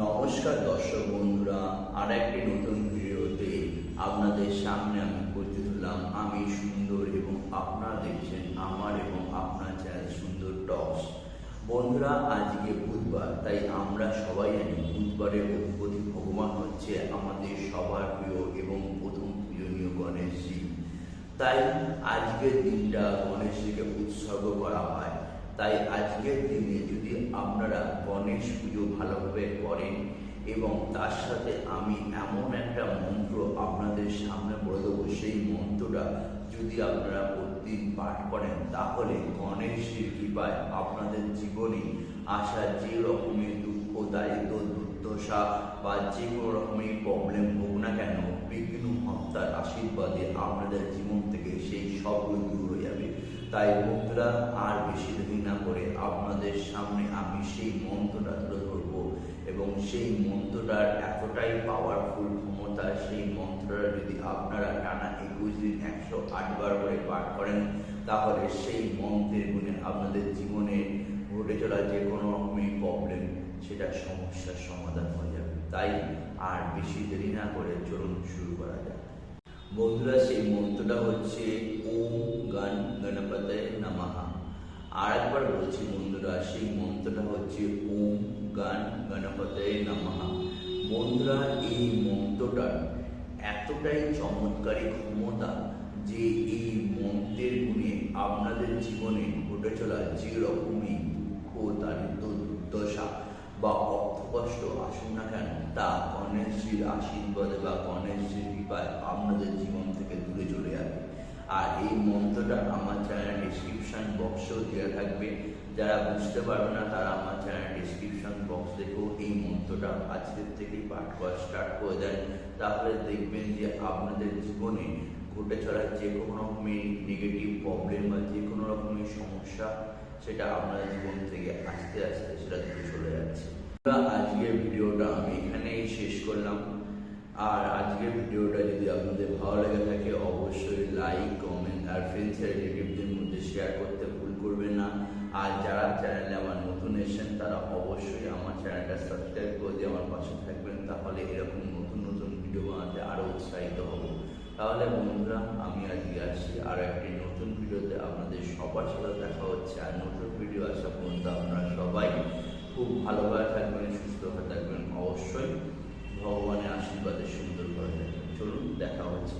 নমস্কার দর্শক বন্ধুরা, আর একটি নতুন ভিডিওতে আপনাদের সামনে আমি উপস্থিত হলাম। আমি সুন্দর এবং আপনারা দেখছেন আমার এবং আপনার চ্যানেল সুন্দর টক্স। বন্ধুরা, আজকে বুধবার, তাই আমরা সবাই জানি বুধবারের অধিপতি ভগবান হচ্ছে আমাদের সবার প্রিয় এবং প্রথম পূজনীয় গণেশজি। তাই আজকের দিনটা গণেশজিকে উৎসর্গ করা হয়। তাই আজকের দিনে যদি আপনারা গণেশ পুজো ভালোভাবে করেন এবং তার সাথে আমি এমন একটা মন্ত্র আপনাদের সামনে বলে দেবো, সেই মন্ত্রটা যদি আপনারা প্রতিদিন পাঠ করেন তাহলে গণেশের কৃপায় আপনাদের জীবনে আসা যে রকমের দুঃখ, দারিদ্র, দুর্দশা বা যে কোনো রকমের প্রবলেম হোক না কেন, বিঘ্ন হত্যার আশীর্বাদে আপনাদের জীবন থেকে সেই সবগুলো দূর হয়ে যাবে। তাই বন্ধুরা, আর বেশি দেরি না করে আপনাদের সামনে আমি সেই মন্ত্রটা তুলে ধরবো এবং সেই মন্ত্রটার এতটাই পাওয়ারফুল ক্ষমতা, সেই মন্ত্রটা যদি আপনারা টানা 21 দিন 108 বার করে পাঠ করেন তাহলে সেই মন্ত্রের গুণে আপনাদের জীবনে ঘটে চলা যে কোনো রকমের প্রবলেম, সেটা সমস্যার সমাধান হয়ে যাবে। তাই আর বেশি দেরি না করে চলুন শুরু করা যাক। বন্ধুরা, সেই মন্ত্রটা হচ্ছে ওম গণ গণপতয়ে নমঃ। আর একবার বলছি বন্ধুরা, সেই মন্ত্রটা হচ্ছে ওম গণ গণপতয়ে নমঃ। বন্ধুরা, এই মন্ত্রটার এতটাই চমৎকারী ক্ষমতা যে এই মন্ত্রের গুণে আপনাদের জীবনে ঘটে চলা যে রকমই দুঃখ, দারিদ্র, দুর্দশা বা অর্থকষ্ট আসুন না কেন, তা গণেশজির আশীর্বাদে বা গণেশজির কৃপায় আপনাদের জীবন থেকে দূরে চলে যাবে। আর এই মন্ত্রটা আমার চ্যানেল ডিসক্রিপশন বক্সেও দেওয়া থাকবে। যারা বুঝতে পারবে না তারা আমার চ্যানেল ডিসক্রিপশন বক্স দেখেও এই মন্ত্রটা আজকের থেকেই পাঠ করা স্টার্ট করে দেন। তাহলে দেখবেন যে আপনাদের জীবনে ঘটে চলা যে কোনো রকমের নেগেটিভ প্রবলেম বা যে কোনো রকমের সমস্যা, সেটা আপনার জীবন থেকে আস্তে আস্তে সেটা দূরে চলে যাচ্ছে। আজকের ভিডিওটা আমি এখানেই শেষ করলাম। আর আজকের ভিডিওটা যদি আপনাদের ভালো লেগে থাকে অবশ্যই লাইক, কমেন্ট আর ফ্রেন্ডস আর রিলেটিভদের মধ্যে শেয়ার করতে ভুল করবেন না। আর যারা চ্যানেলে আমার নতুন এসেছেন তারা অবশ্যই আমার চ্যানেলটা সাবস্ক্রাইব করে দিয়ে আমার পাশে থাকবেন, তাহলে এরকম নতুন নতুন ভিডিও বানাতে আরও উৎসাহিত হব। তাহলে বন্ধুরা, আমি আজকে আসছি আর একটি নতুন ভিডিওতে। আপনাদের সবার সাথে দেখা হচ্ছে আর নতুন ভিডিও আসা পর্যন্ত আপনারা সবাই খুব ভালোভাবে থাকবেন, সুস্থভাবে থাকবেন, অবশ্যই ভগবানের আশীর্বাদে সুন্দর করে থাকবেন। চলুন, দেখা হচ্ছে।